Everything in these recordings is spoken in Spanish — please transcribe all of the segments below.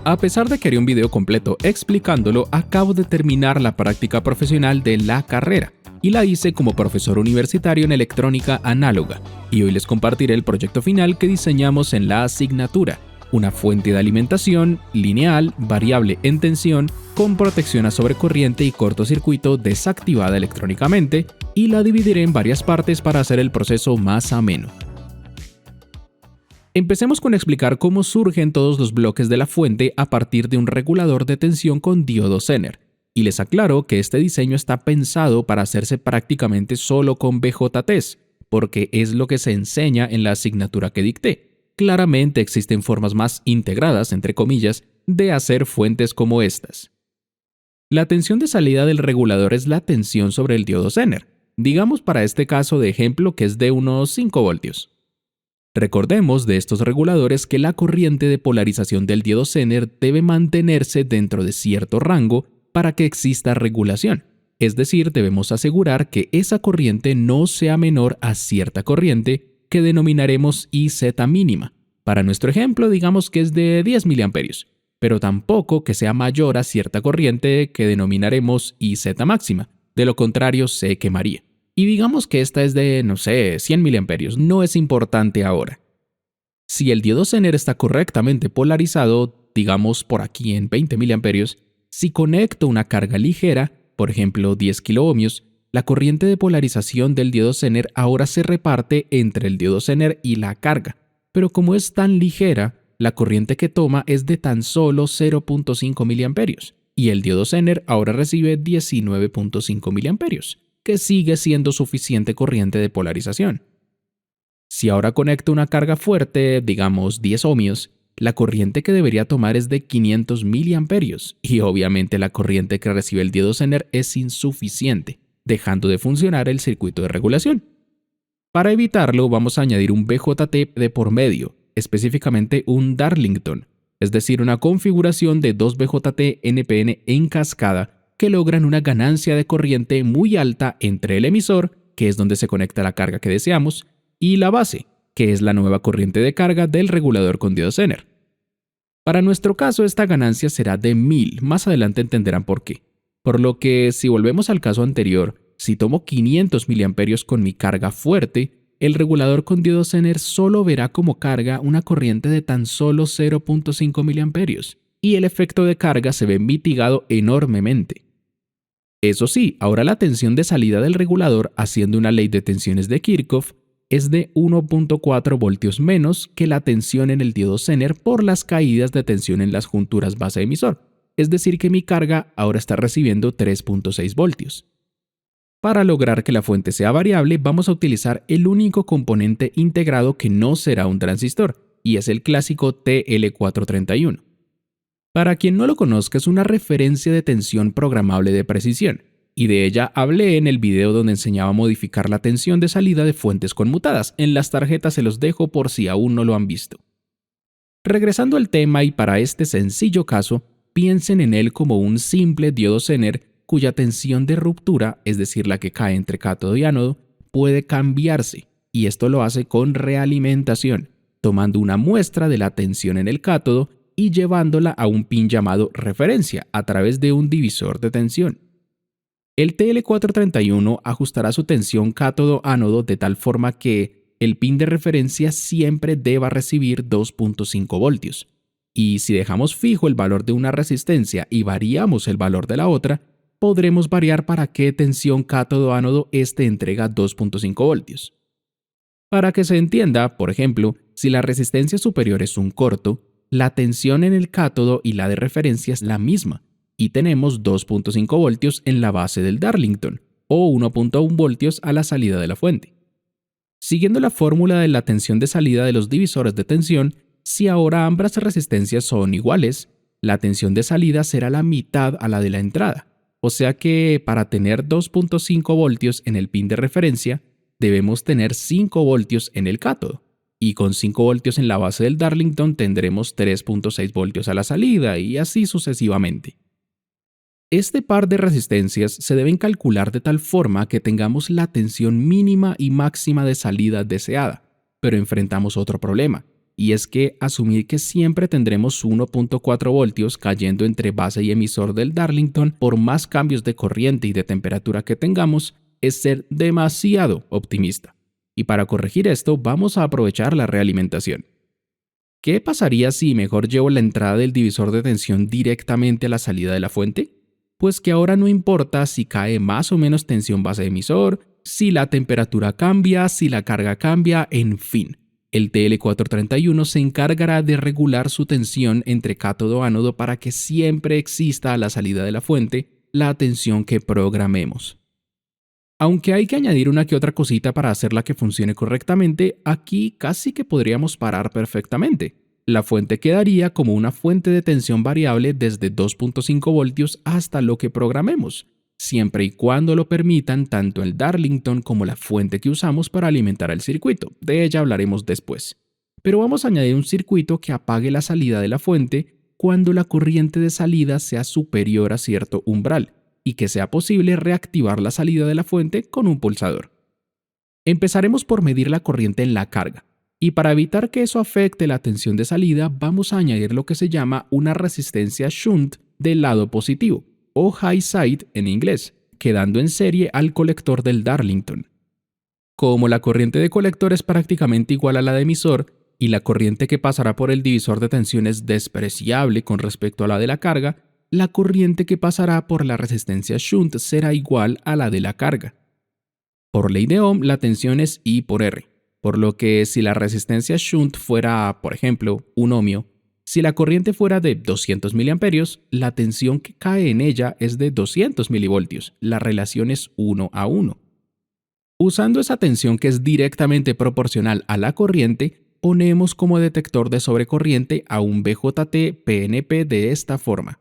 A pesar de que haré un video completo explicándolo, acabo de terminar la práctica profesional de la carrera y la hice como profesor universitario en electrónica análoga, y hoy les compartiré el proyecto final que diseñamos en la asignatura, una fuente de alimentación lineal, variable en tensión, con protección a sobrecorriente y cortocircuito desactivada electrónicamente, y la dividiré en varias partes para hacer el proceso más ameno. Empecemos con explicar cómo surgen todos los bloques de la fuente a partir de un regulador de tensión con diodo Zener. Y les aclaro que este diseño está pensado para hacerse prácticamente solo con BJTs, porque es lo que se enseña en la asignatura que dicté. Claramente existen formas más integradas, entre comillas, de hacer fuentes como estas. La tensión de salida del regulador es la tensión sobre el diodo Zener. Digamos para este caso de ejemplo que es de unos 5 voltios. Recordemos de estos reguladores que la corriente de polarización del diodo Zener debe mantenerse dentro de cierto rango para que exista regulación. Es decir, debemos asegurar que esa corriente no sea menor a cierta corriente que denominaremos IZ mínima. Para nuestro ejemplo, digamos que es de 10 mA, pero tampoco que sea mayor a cierta corriente que denominaremos IZ máxima. De lo contrario, se quemaría. Y digamos que esta es de, 100 mA, no es importante ahora. Si el diodo Zener está correctamente polarizado, digamos por aquí en 20 mA, si conecto una carga ligera, por ejemplo 10 kiloohmios, la corriente de polarización del diodo Zener ahora se reparte entre el diodo Zener y la carga, pero como es tan ligera, la corriente que toma es de tan solo 0.5 mA, y el diodo Zener ahora recibe 19.5 mA. Que sigue siendo suficiente corriente de polarización. Si ahora conecto una carga fuerte, digamos 10 ohmios, la corriente que debería tomar es de 500 miliamperios, y obviamente la corriente que recibe el diodo Zener es insuficiente, dejando de funcionar el circuito de regulación. Para evitarlo, vamos a añadir un BJT de por medio, específicamente un Darlington, es decir, una configuración de 2 BJT NPN en cascada que logran una ganancia de corriente muy alta entre el emisor, que es donde se conecta la carga que deseamos, y la base, que es la nueva corriente de carga del regulador con diodo Zener. Para nuestro caso, esta ganancia será de 1000, más adelante entenderán por qué. Por lo que, si volvemos al caso anterior, si tomo 500 mA con mi carga fuerte, el regulador con diodo Zener solo verá como carga una corriente de tan solo 0.5 mA, y el efecto de carga se ve mitigado enormemente. Eso sí, ahora la tensión de salida del regulador, haciendo una ley de tensiones de Kirchhoff, es de 1.4 voltios menos que la tensión en el diodo Zener por las caídas de tensión en las junturas base-emisor, es decir que mi carga ahora está recibiendo 3.6 voltios. Para lograr que la fuente sea variable, vamos a utilizar el único componente integrado que no será un transistor, y es el clásico TL431. Para quien no lo conozca, es una referencia de tensión programable de precisión, y de ella hablé en el video donde enseñaba a modificar la tensión de salida de fuentes conmutadas. En las tarjetas se los dejo por si aún no lo han visto. Regresando al tema y para este sencillo caso, piensen en él como un simple diodo Zener cuya tensión de ruptura, es decir, la que cae entre cátodo y ánodo, puede cambiarse, y esto lo hace con realimentación, tomando una muestra de la tensión en el cátodo y llevándola a un pin llamado referencia a través de un divisor de tensión. El TL431 ajustará su tensión cátodo-ánodo de tal forma que el pin de referencia siempre deba recibir 2.5 voltios. Y si dejamos fijo el valor de una resistencia y variamos el valor de la otra, podremos variar para qué tensión cátodo-ánodo este entrega 2.5 voltios. Para que se entienda, por ejemplo, si la resistencia superior es un corto, la tensión en el cátodo y la de referencia es la misma, y tenemos 2.5 voltios en la base del Darlington, o 1.1 voltios a la salida de la fuente. Siguiendo la fórmula de la tensión de salida de los divisores de tensión, si ahora ambas resistencias son iguales, la tensión de salida será la mitad a la de la entrada, o sea que para tener 2.5 voltios en el pin de referencia, debemos tener 5 voltios en el cátodo. Y con 5 voltios en la base del Darlington tendremos 3.6 voltios a la salida y así sucesivamente. Este par de resistencias se deben calcular de tal forma que tengamos la tensión mínima y máxima de salida deseada, pero enfrentamos otro problema, y es que asumir que siempre tendremos 1.4 voltios cayendo entre base y emisor del Darlington por más cambios de corriente y de temperatura que tengamos es ser demasiado optimista. Y para corregir esto vamos a aprovechar la realimentación. ¿Qué pasaría si mejor llevo la entrada del divisor de tensión directamente a la salida de la fuente? Pues que ahora no importa si cae más o menos tensión base emisor, si la temperatura cambia, si la carga cambia, en fin. El TL431 se encargará de regular su tensión entre cátodo-ánodo para que siempre exista a la salida de la fuente la tensión que programemos. Aunque hay que añadir una que otra cosita para hacerla que funcione correctamente, aquí casi que podríamos parar perfectamente. La fuente quedaría como una fuente de tensión variable desde 2.5 voltios hasta lo que programemos, siempre y cuando lo permitan tanto el Darlington como la fuente que usamos para alimentar el circuito. De ella hablaremos después. Pero vamos a añadir un circuito que apague la salida de la fuente cuando la corriente de salida sea superior a cierto umbral, y que sea posible reactivar la salida de la fuente con un pulsador. Empezaremos por medir la corriente en la carga, y para evitar que eso afecte la tensión de salida vamos a añadir lo que se llama una resistencia shunt del lado positivo, o high side en inglés, quedando en serie al colector del Darlington. Como la corriente de colector es prácticamente igual a la de emisor, y la corriente que pasará por el divisor de tensión es despreciable con respecto a la de la carga, la corriente que pasará por la resistencia shunt será igual a la de la carga. Por ley de Ohm, la tensión es I por R, por lo que si la resistencia shunt fuera, por ejemplo, un ohmio, si la corriente fuera de 200 mA, la tensión que cae en ella es de 200 mV. La relación es 1 a 1. Usando esa tensión que es directamente proporcional a la corriente, ponemos como detector de sobrecorriente a un BJT PNP de esta forma.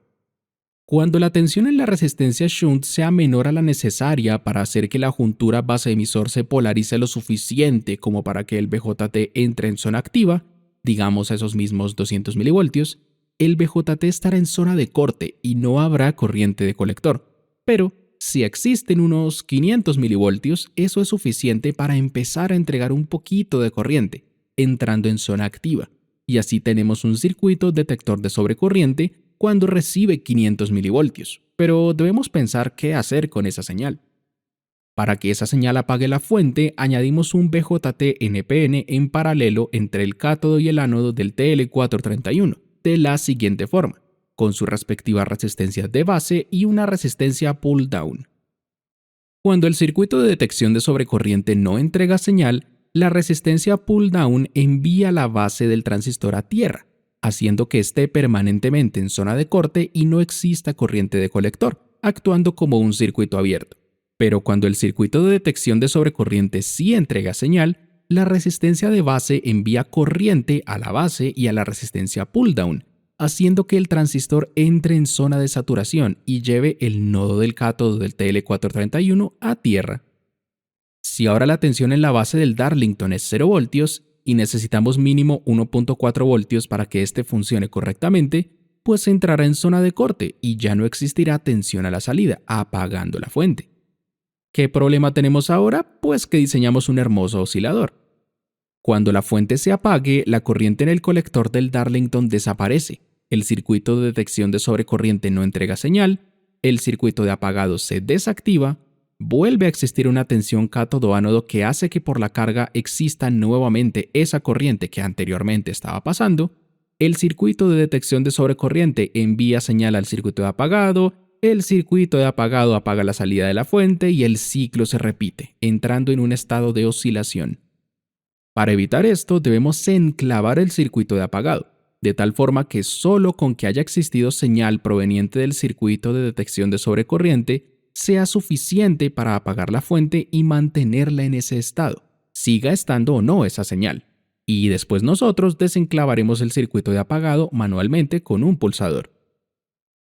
Cuando la tensión en la resistencia shunt sea menor a la necesaria para hacer que la juntura base-emisor se polarice lo suficiente como para que el BJT entre en zona activa, digamos esos mismos 200 mV, el BJT estará en zona de corte y no habrá corriente de colector. Pero si existen unos 500 mV, eso es suficiente para empezar a entregar un poquito de corriente, entrando en zona activa. Y así tenemos un circuito detector de sobrecorriente cuando recibe 500 mV, pero debemos pensar qué hacer con esa señal. Para que esa señal apague la fuente, añadimos un BJT-NPN en paralelo entre el cátodo y el ánodo del TL431, de la siguiente forma, con su respectiva resistencia de base y una resistencia pull-down. Cuando el circuito de detección de sobrecorriente no entrega señal, la resistencia pull-down envía la base del transistor a tierra, haciendo que esté permanentemente en zona de corte y no exista corriente de colector, actuando como un circuito abierto. Pero cuando el circuito de detección de sobrecorriente sí entrega señal, la resistencia de base envía corriente a la base y a la resistencia pull-down, haciendo que el transistor entre en zona de saturación y lleve el nodo del cátodo del TL431 a tierra. Si ahora la tensión en la base del Darlington es 0 voltios, y necesitamos mínimo 1.4 voltios para que este funcione correctamente, pues entrará en zona de corte y ya no existirá tensión a la salida, apagando la fuente. ¿Qué problema tenemos ahora? Pues que diseñamos un hermoso oscilador. Cuando la fuente se apague, la corriente en el colector del Darlington desaparece, el circuito de detección de sobrecorriente no entrega señal, el circuito de apagado se desactiva, vuelve a existir una tensión cátodo-ánodo que hace que por la carga exista nuevamente esa corriente que anteriormente estaba pasando, el circuito de detección de sobrecorriente envía señal al circuito de apagado, el circuito de apagado apaga la salida de la fuente y el ciclo se repite, entrando en un estado de oscilación. Para evitar esto, debemos enclavar el circuito de apagado, de tal forma que solo con que haya existido señal proveniente del circuito de detección de sobrecorriente sea suficiente para apagar la fuente y mantenerla en ese estado, siga estando o no esa señal. Y después nosotros desenclavaremos el circuito de apagado manualmente con un pulsador.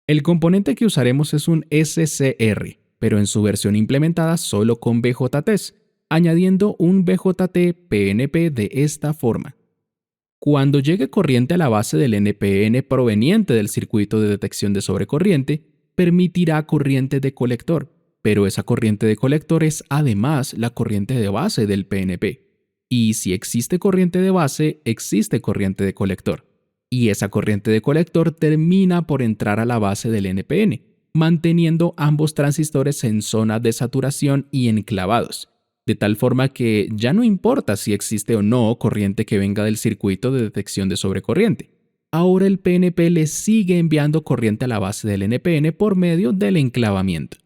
El componente que usaremos es un SCR, pero en su versión implementada solo con BJTs, añadiendo un BJT PNP de esta forma. Cuando llegue corriente a la base del NPN proveniente del circuito de detección de sobrecorriente, permitirá corriente de colector, pero esa corriente de colector es además la corriente de base del PNP. Y si existe corriente de base, existe corriente de colector. Y esa corriente de colector termina por entrar a la base del NPN, manteniendo ambos transistores en zona de saturación y enclavados, de tal forma que ya no importa si existe o no corriente que venga del circuito de detección de sobrecorriente. Ahora el PNP le sigue enviando corriente a la base del NPN por medio del enclavamiento.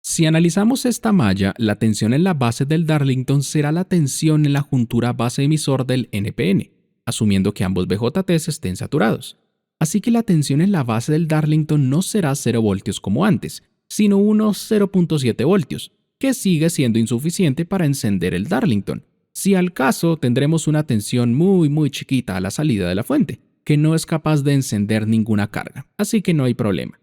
Si analizamos esta malla, la tensión en la base del Darlington será la tensión en la juntura base-emisor del NPN, asumiendo que ambos BJTs estén saturados. Así que la tensión en la base del Darlington no será 0 voltios como antes, sino unos 0.7 voltios, que sigue siendo insuficiente para encender el Darlington. Si al caso, tendremos una tensión muy chiquita a la salida de la fuente, que no es capaz de encender ninguna carga, así que no hay problema.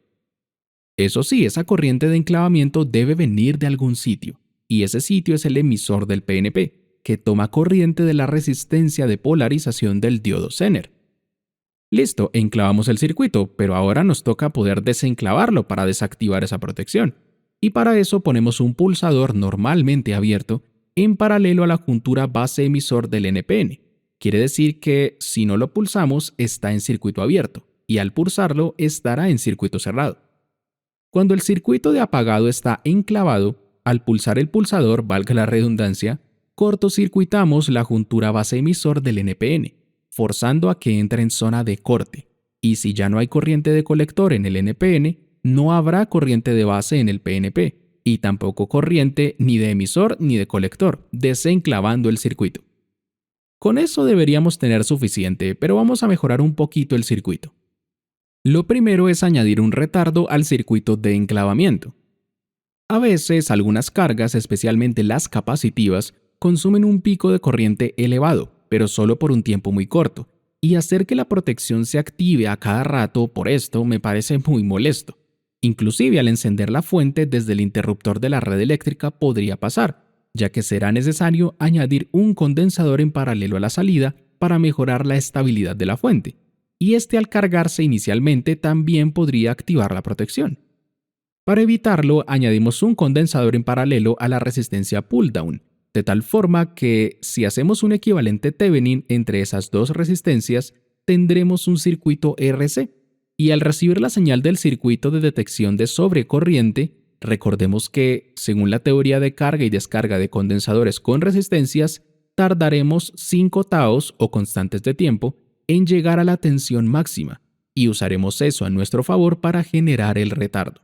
Eso sí, esa corriente de enclavamiento debe venir de algún sitio, y ese sitio es el emisor del PNP, que toma corriente de la resistencia de polarización del diodo Zener. Listo, enclavamos el circuito, pero ahora nos toca poder desenclavarlo para desactivar esa protección. Y para eso ponemos un pulsador normalmente abierto en paralelo a la juntura base-emisor del NPN. Quiere decir que si no lo pulsamos está en circuito abierto, y al pulsarlo estará en circuito cerrado. Cuando el circuito de apagado está enclavado, al pulsar el pulsador, valga la redundancia, cortocircuitamos la juntura base-emisor del NPN, forzando a que entre en zona de corte. Y si ya no hay corriente de colector en el NPN, no habrá corriente de base en el PNP, y tampoco corriente ni de emisor ni de colector, desenclavando el circuito. Con eso deberíamos tener suficiente, pero vamos a mejorar un poquito el circuito. Lo primero es añadir un retardo al circuito de enclavamiento. A veces algunas cargas, especialmente las capacitivas, consumen un pico de corriente elevado, pero solo por un tiempo muy corto, y hacer que la protección se active a cada rato por esto me parece muy molesto. Inclusive al encender la fuente desde el interruptor de la red eléctrica podría pasar, ya que será necesario añadir un condensador en paralelo a la salida para mejorar la estabilidad de la fuente, y este al cargarse inicialmente también podría activar la protección. Para evitarlo, añadimos un condensador en paralelo a la resistencia pull-down, de tal forma que si hacemos un equivalente Thevenin entre esas dos resistencias, tendremos un circuito RC, y al recibir la señal del circuito de detección de sobrecorriente, recordemos que, según la teoría de carga y descarga de condensadores con resistencias, tardaremos 5 taos o constantes de tiempo en llegar a la tensión máxima, y usaremos eso a nuestro favor para generar el retardo.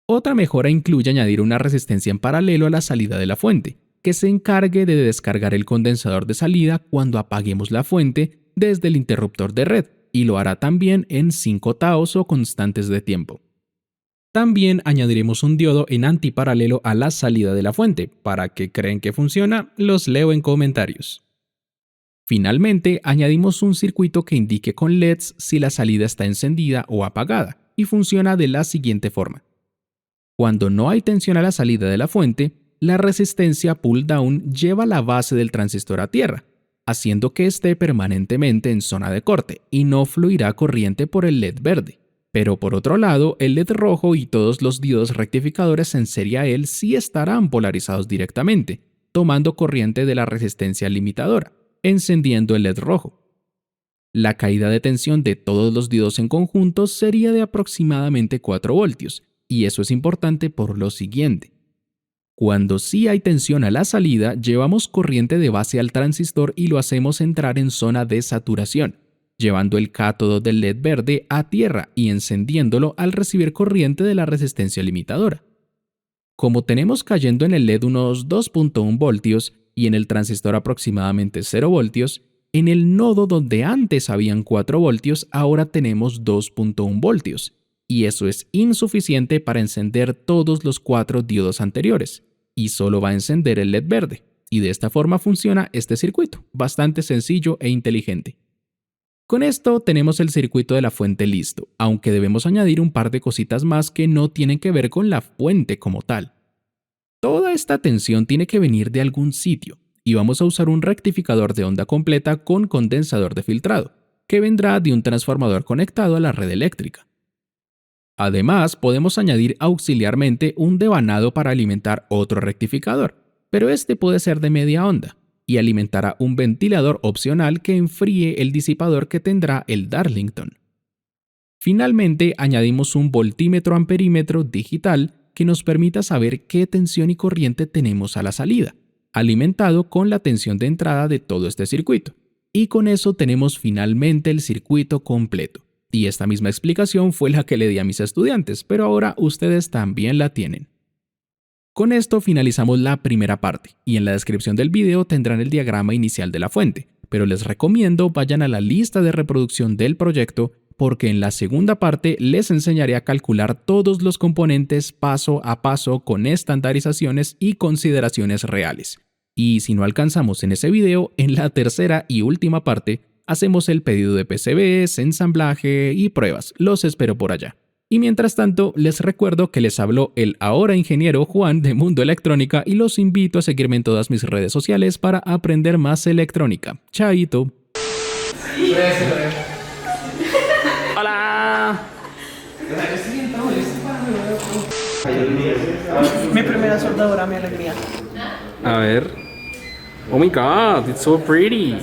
Otra mejora incluye añadir una resistencia en paralelo a la salida de la fuente, que se encargue de descargar el condensador de salida cuando apaguemos la fuente desde el interruptor de red, y lo hará también en 5 taos o constantes de tiempo. También añadiremos un diodo en antiparalelo a la salida de la fuente. ¿Para que creen que funciona? Los leo en comentarios. Finalmente, añadimos un circuito que indique con LEDs si la salida está encendida o apagada, y funciona de la siguiente forma. Cuando no hay tensión a la salida de la fuente, la resistencia pull-down lleva la base del transistor a tierra, haciendo que esté permanentemente en zona de corte y no fluirá corriente por el LED verde. Pero por otro lado, el LED rojo y todos los diodos rectificadores en serie a él sí estarán polarizados directamente, tomando corriente de la resistencia limitadora, encendiendo el LED rojo. La caída de tensión de todos los diodos en conjunto sería de aproximadamente 4 voltios, y eso es importante por lo siguiente. Cuando sí hay tensión a la salida, llevamos corriente de base al transistor y lo hacemos entrar en zona de saturación, llevando el cátodo del LED verde a tierra y encendiéndolo al recibir corriente de la resistencia limitadora. Como tenemos cayendo en el LED unos 2.1 voltios y en el transistor aproximadamente 0 voltios, en el nodo donde antes habían 4 voltios ahora tenemos 2.1 voltios, y eso es insuficiente para encender todos los 4 diodos anteriores, y solo va a encender el LED verde, y de esta forma funciona este circuito, bastante sencillo e inteligente. Con esto tenemos el circuito de la fuente listo, aunque debemos añadir un par de cositas más que no tienen que ver con la fuente como tal. Toda esta tensión tiene que venir de algún sitio, y vamos a usar un rectificador de onda completa con condensador de filtrado, que vendrá de un transformador conectado a la red eléctrica. Además, podemos añadir auxiliarmente un devanado para alimentar otro rectificador, pero este puede ser de media onda. y alimentará un ventilador opcional que enfríe el disipador que tendrá el Darlington. Finalmente, añadimos un voltímetro amperímetro digital que nos permita saber qué tensión y corriente tenemos a la salida, alimentado con la tensión de entrada de todo este circuito. Y con eso tenemos finalmente el circuito completo. Y esta misma explicación fue la que le di a mis estudiantes, pero ahora ustedes también la tienen. Con esto finalizamos la primera parte, y en la descripción del video tendrán el diagrama inicial de la fuente, pero les recomiendo vayan a la lista de reproducción del proyecto porque en la segunda parte les enseñaré a calcular todos los componentes paso a paso con estandarizaciones y consideraciones reales. Y si no alcanzamos en ese video, en la tercera y última parte hacemos el pedido de PCBs, ensamblaje y pruebas. Los espero por allá. Y mientras tanto, les recuerdo que les habló el ahora ingeniero Juan de Mundo Electrónica y los invito a seguirme en todas mis redes sociales para aprender más electrónica. Chaito. Hola. Mi primera soldadura, mi alegría. A ver. Oh my god, it's so pretty.